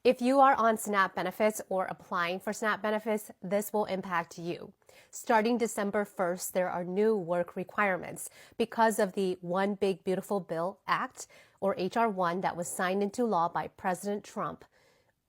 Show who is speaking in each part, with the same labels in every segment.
Speaker 1: If you are on SNAP benefits or applying for SNAP benefits, this will impact you. Starting December 1st, there are new work requirements because of the One Big Beautiful Bill Act, or H.R. 1, that was signed into law by President Trump.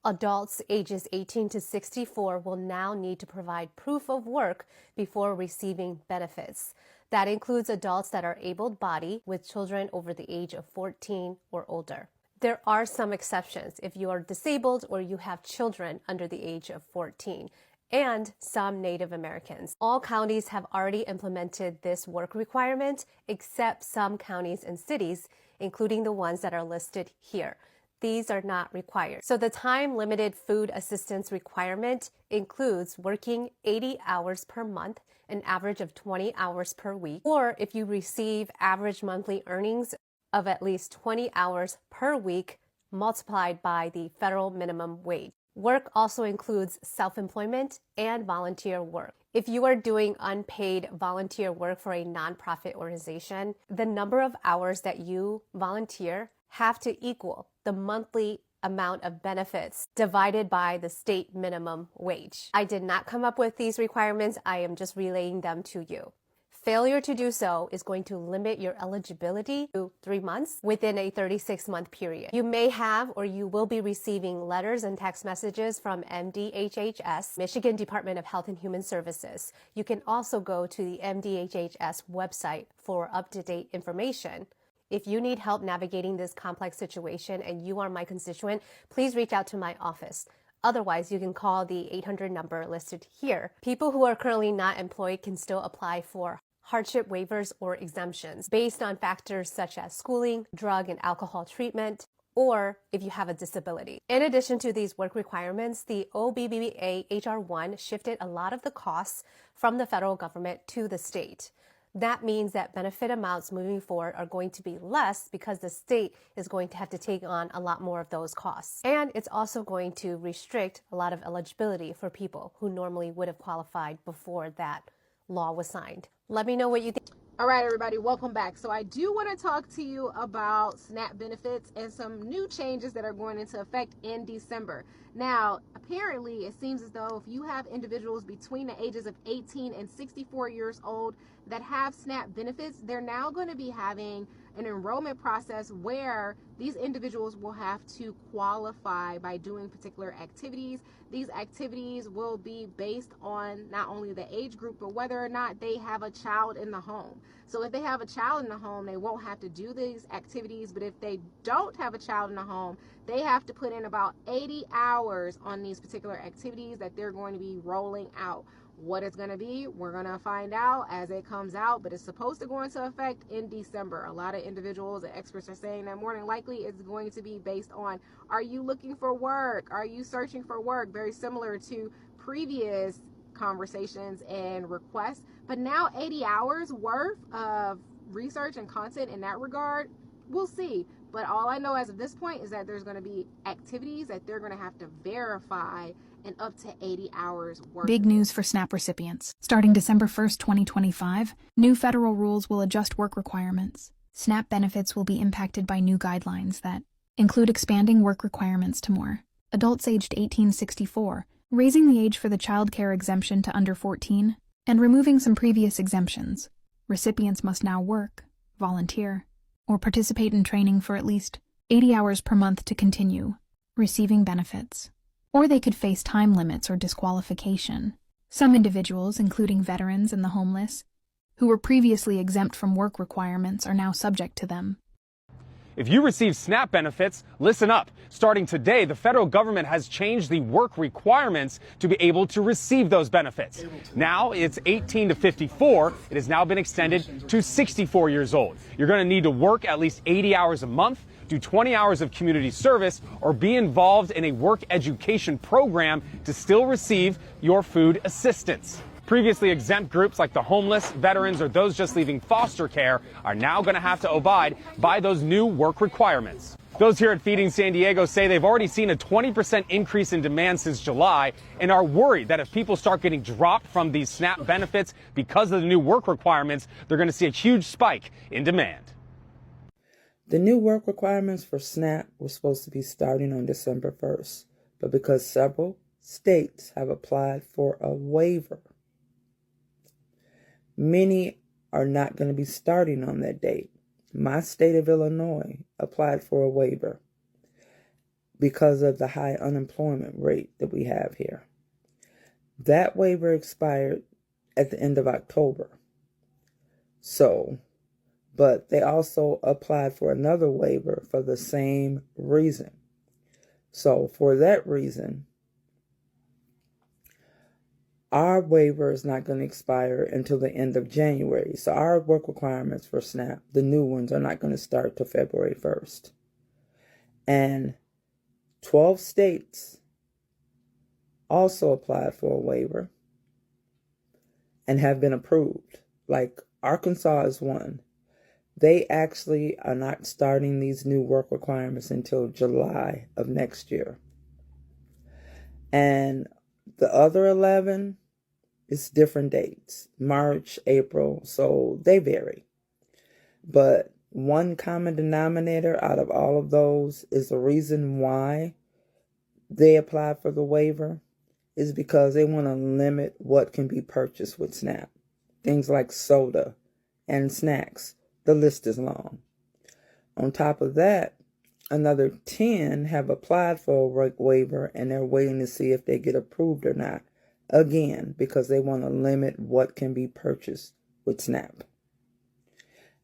Speaker 1: Adults ages 18 to 64 will now need to provide proof of work before receiving benefits. That includes adults that are able-bodied with children over the age of 14 or older. There are some exceptions if you are disabled or you have children under the age of 14, and some Native Americans. All counties have already implemented this work requirement, except some counties and cities, including the ones that are listed here. These are not required. So the time-limited food assistance requirement includes working 80 hours per month, an average of 20 hours per week, or if you receive average monthly earnings of at least 20 hours per week multiplied by the federal minimum wage. Work also includes self-employment and volunteer work. If you are doing unpaid volunteer work for a nonprofit organization, the number of hours that you volunteer have to equal the monthly amount of benefits divided by the state minimum wage. I did not come up with these requirements. I am just relaying them to you. Failure to do so is going to limit your eligibility to 3 months within a 36-month period. You may have or you will be receiving letters and text messages from MDHHS, Michigan Department of Health and Human Services. You can also go to the MDHHS website for up-to-date information. If you need help navigating this complex situation and you are my constituent, please reach out to my office. Otherwise, you can call the 800 number listed here. People who are currently not employed can still apply for hardship waivers or exemptions based on factors such as schooling, drug and alcohol treatment, or if you have a disability. In addition to these work requirements, the OBBBA H.R. 1 shifted a lot of the costs from the federal government to the state. That means that benefit amounts moving forward are going to be less because the state is going to have to take on a lot more of those costs. And it's also going to restrict a lot of eligibility for people who normally would have qualified before that law was signed. Let me know what you think.
Speaker 2: All right, everybody, welcome back. So I do want to talk to you about SNAP benefits and some new changes that are going into effect in December. Now, apparently, it seems as though if you have individuals between the ages of 18 and 64 years old that have SNAP benefits, they're now going to be having an enrollment process where these individuals will have to qualify by doing particular activities. These activities will be based on not only the age group, but whether or not they have a child in the home. So if they have a child in the home, they won't have to do these activities. But if they don't have a child in the home, they have to put in about 80 hours on these particular activities that they're going to be rolling out. What it's going to be, we're going to find out as it comes out, but it's supposed to go into effect in December. A lot of individuals and experts are saying that more than likely it's going to be based on, are you looking for work? Are you searching for work? Very similar to previous conversations and requests. But now 80 hours worth of research and content in that regard, we'll see. But all I know as of this point is that there's going to be activities that they're going to have to verify and up to 80 hours worth.
Speaker 3: Big news for SNAP recipients. Starting December 1st, 2025, new federal rules will adjust work requirements. SNAP benefits will be impacted by new guidelines that include expanding work requirements to more adults aged 18-64, raising the age for the child care exemption to under 14, and removing some previous exemptions. Recipients must now work, volunteer, or participate in training for at least 80 hours per month to continue receiving benefits. Or they could face time limits or disqualification. Some individuals, including veterans and the homeless, who were previously exempt from work requirements, are now subject to them.
Speaker 4: If you receive SNAP benefits, listen up. Starting today, the federal government has changed the work requirements to be able to receive those benefits. Now it's 18 to 54. It has now been extended to 64 years old. You're going to need to work at least 80 hours a month, do 20 hours of community service, or be involved in a work education program to still receive your food assistance. Previously exempt groups like the homeless, veterans, or those just leaving foster care are now going to have to abide by those new work requirements. Those here at Feeding San Diego say they've already seen a 20% increase in demand since July and are worried that if people start getting dropped from these SNAP benefits because of the new work requirements, they're going to see a huge spike in demand.
Speaker 5: The new work requirements for SNAP were supposed to be starting on December 1st, but because several states have applied for a waiver, many are not going to be starting on that date. My state of Illinois applied for a waiver because of the high unemployment rate that we have here. That waiver expired at the end of October. But they also applied for another waiver for the same reason. So for that reason, our waiver is not going to expire until the end of January. So our work requirements for SNAP, the new ones, are not going to start till February 1st. And 12 states also applied for a waiver and have been approved. Like Arkansas is one. They actually are not starting these new work requirements until July of next year. And the other 11, it's different dates, March, April, so they vary. But one common denominator out of all of those is the reason why they applied for the waiver is because they want to limit what can be purchased with SNAP. Things like soda and snacks. The list is long. On top of that, another 10 have applied for a waiver and they're waiting to see if they get approved or not. Again, because they want to limit what can be purchased with SNAP.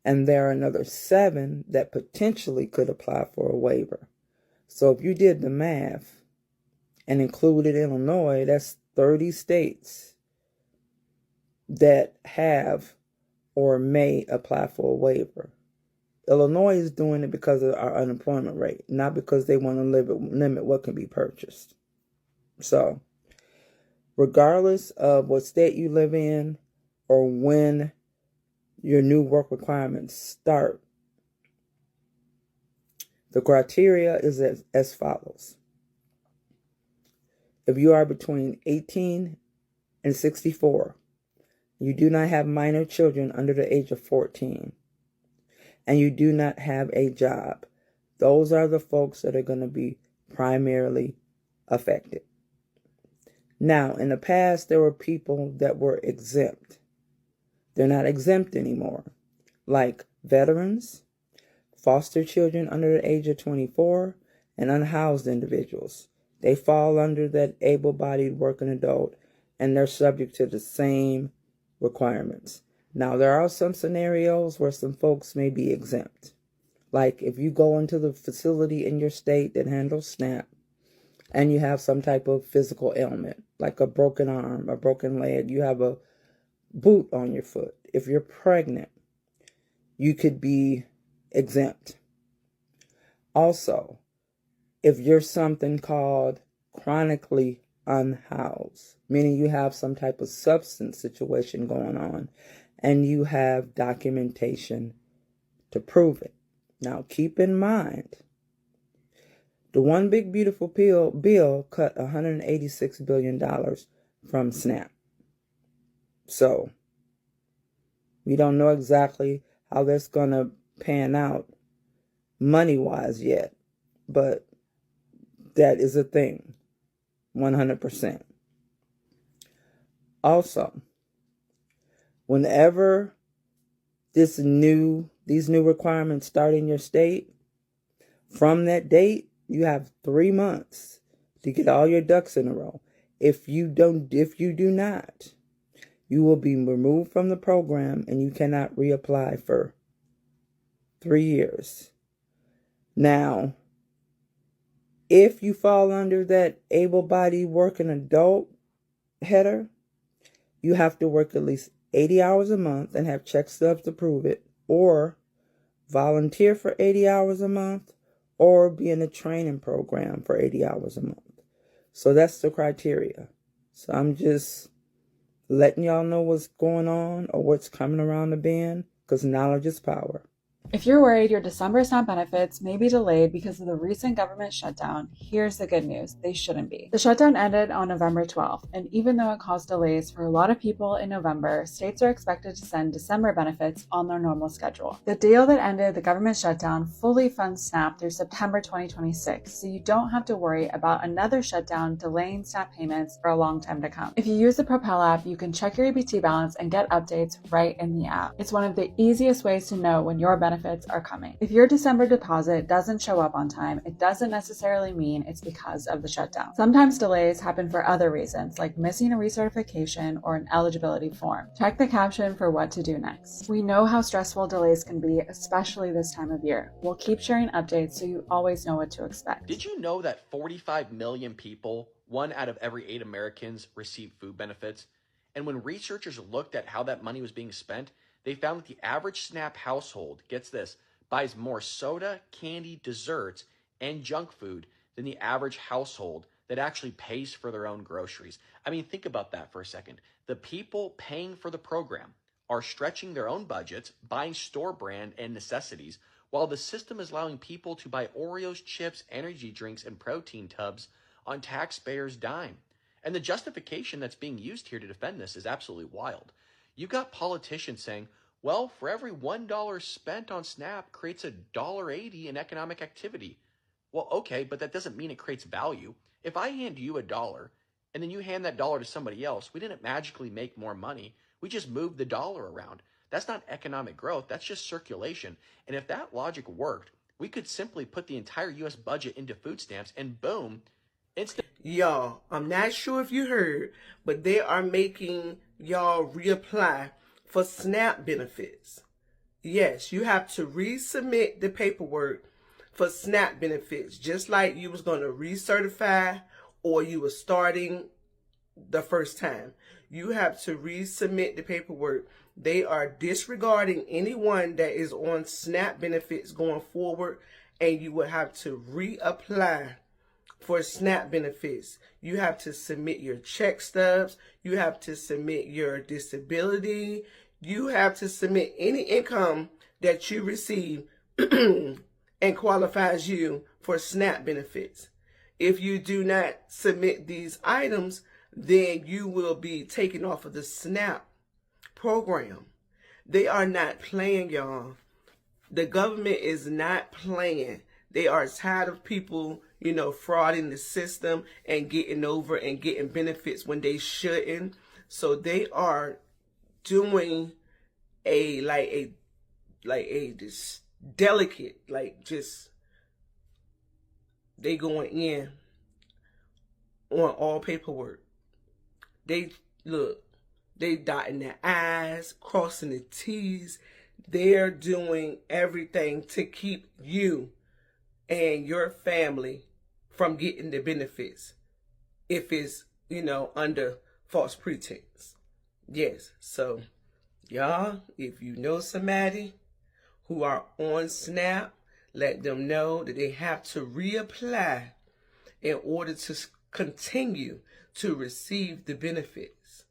Speaker 5: And there are another 7 that potentially could apply for a waiver. So if you did the math and included Illinois, that's 30 states that have or may apply for a waiver. Illinois is doing it because of our unemployment rate, not because they want to limit what can be purchased. So, regardless of what state you live in or when your new work requirements start, the criteria is as follows. If you are between 18 and 64, you do not have minor children under the age of 14, and you do not have a job, those are the folks that are going to be primarily affected. Now, in the past, there were people that were exempt. They're not exempt anymore, like veterans, foster children under the age of 24, and unhoused individuals. They fall under that able-bodied working adult, and they're subject to the same requirements. Now, there are some scenarios where some folks may be exempt. Like if you go into the facility in your state that handles SNAP and you have some type of physical ailment, like a broken arm, a broken leg, you have a boot on your foot. If you're pregnant, you could be exempt. Also, if you're something called chronically unhoused, meaning you have some type of substance situation going on and you have documentation to prove it. Now, keep in mind, the One Big Beautiful Bill cut $186 billion from SNAP. So, we don't know exactly how that's going to pan out money-wise yet, but that is a thing, 100%. Also, whenever these new requirements start in your state, from that date, you have 3 months to get all your ducks in a row. If you do not, you will be removed from the program and you cannot reapply for 3 years. Now, if you fall under that able-bodied working adult header, you have to work at least 80 hours a month and have check stubs to prove it, or volunteer for 80 hours a month, or be in a training program for 80 hours a month. So that's the criteria. So I'm just letting y'all know what's going on or what's coming around the bend, because knowledge is power.
Speaker 6: If you're worried your December SNAP benefits may be delayed because of the recent government shutdown, here's the good news: they shouldn't be. The shutdown ended on November 12th, and even though it caused delays for a lot of people in November, states are expected to send December benefits on their normal schedule. The deal that ended the government shutdown fully funds SNAP through September 2026, so you don't have to worry about another shutdown delaying SNAP payments for a long time to come. If you use the Propel app, you can check your EBT balance and get updates right in the app. It's one of the easiest ways to know when your benefits are coming. If your December deposit doesn't show up on time, it doesn't necessarily mean it's because of the shutdown. Sometimes delays happen for other reasons, like missing a recertification or an eligibility form. Check the caption for what to do next. We know how stressful delays can be, especially this time of year. We'll keep sharing updates so you always know what to expect.
Speaker 7: Did you know that 45 million people, 1 out of every 8 Americans, receive food benefits? And when researchers looked at how that money was being spent, they found that the average SNAP household, gets this, buys more soda, candy, desserts, and junk food than the average household that actually pays for their own groceries. I mean, think about that for a second. The people paying for the program are stretching their own budgets, buying store brand and necessities, while the system is allowing people to buy Oreos, chips, energy drinks, and protein tubs on taxpayers' dime. And the justification that's being used here to defend this is absolutely wild. You've got politicians saying, well, for every $1 spent on SNAP creates $1.80 in economic activity. Well, okay, but that doesn't mean it creates value. If I hand you $1 and then you hand that dollar to somebody else, we didn't magically make more money. We just moved the dollar around. That's not economic growth. That's just circulation. And if that logic worked, we could simply put the entire U.S. budget into food stamps and boom,
Speaker 8: Y'all, I'm not sure if you heard, but they are making y'all reapply for SNAP benefits. Yes, you have to resubmit the paperwork for SNAP benefits, just like you was going to recertify or you were starting the first time. You have to resubmit the paperwork. They are disregarding anyone that is on SNAP benefits going forward, and you will have to reapply for SNAP benefits. You have to submit your check stubs. You have to submit your disability. You have to submit any income that you receive and qualifies you for SNAP benefits. If you do not submit these items, then you will be taken off of the SNAP program. They are not playing, y'all. The government is not playing. They are tired of people, frauding the system and getting over and getting benefits when they shouldn't. So they are doing this delicate, they going in on all paperwork. They dotting their I's, crossing the T's. They're doing everything to keep you and your family from getting the benefits if it's, under false pretense. Yes, so y'all, if you know somebody who are on SNAP, let them know that they have to reapply in order to continue to receive the benefits.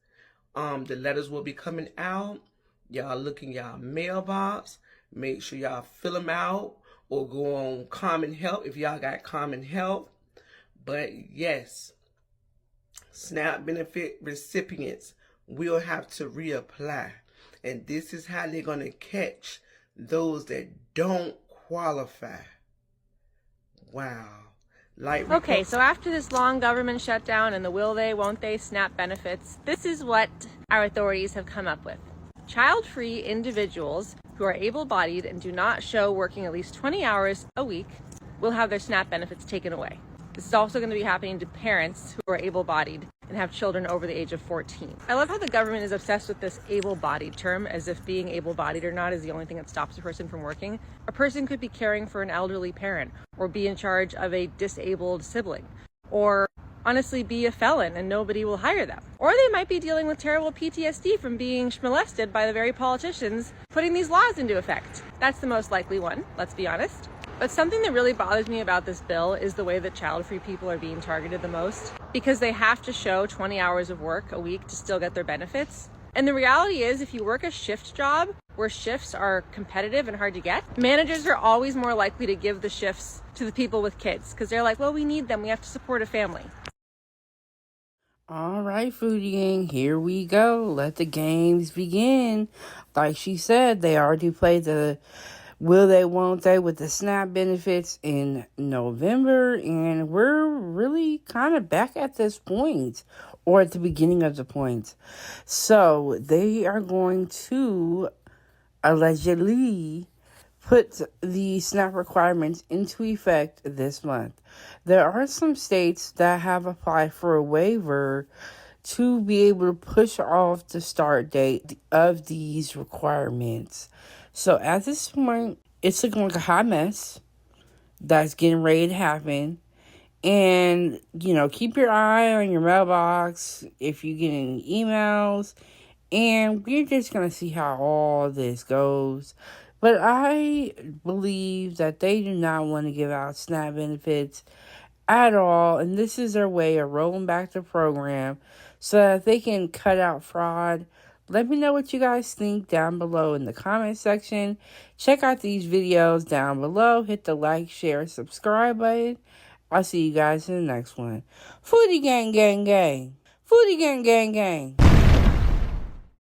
Speaker 8: The letters will be coming out. Y'all look in y'all mailbox. Make sure y'all fill them out or go on Common Help if y'all got Common Help. But yes, SNAP benefit recipients will have to reapply. And this is how they're going to catch those that don't qualify. Wow.
Speaker 9: Okay, so after this long government shutdown and the will they, won't they SNAP benefits, this is what our authorities have come up with. Child-free individuals who are able-bodied and do not show working at least 20 hours a week will have their SNAP benefits taken away. This is also going to be happening to parents who are able-bodied and have children over the age of 14. I love how the government is obsessed with this able-bodied term, as if being able-bodied or not is the only thing that stops a person from working. A person could be caring for an elderly parent, or be in charge of a disabled sibling, or honestly be a felon and nobody will hire them. Or they might be dealing with terrible PTSD from being molested by the very politicians putting these laws into effect. That's the most likely one, let's be honest. But something that really bothers me about this bill is the way that child-free people are being targeted the most, because they have to show 20 hours of work a week to still get their benefits. And the reality is, if you work a shift job where shifts are competitive and hard to get, managers are always more likely to give the shifts to the people with kids because they're like, well, we need them. We have to support a family.
Speaker 10: All right, Foodie Gang, here we go. Let the games begin. Like she said, they already played the will they, won't they with the SNAP benefits in November, and we're really kind of back at this point, or at the beginning of the point. So they are going to allegedly put the SNAP requirements into effect this month. There are some states that have applied for a waiver to be able to push off the start date of these requirements. So at this point, it's looking like a hot mess that's getting ready to happen. And, keep your eye on your mailbox if you get any emails. And we're just going to see how all this goes. But I believe that they do not want to give out SNAP benefits at all. And this is their way of rolling back the program so that they can cut out fraud. Let me know what you guys think down below in the comment section. Check out these videos down below. Hit the like, share, subscribe button. I'll see you guys in the next one. Foodie gang, gang, gang. Foodie gang, gang, gang.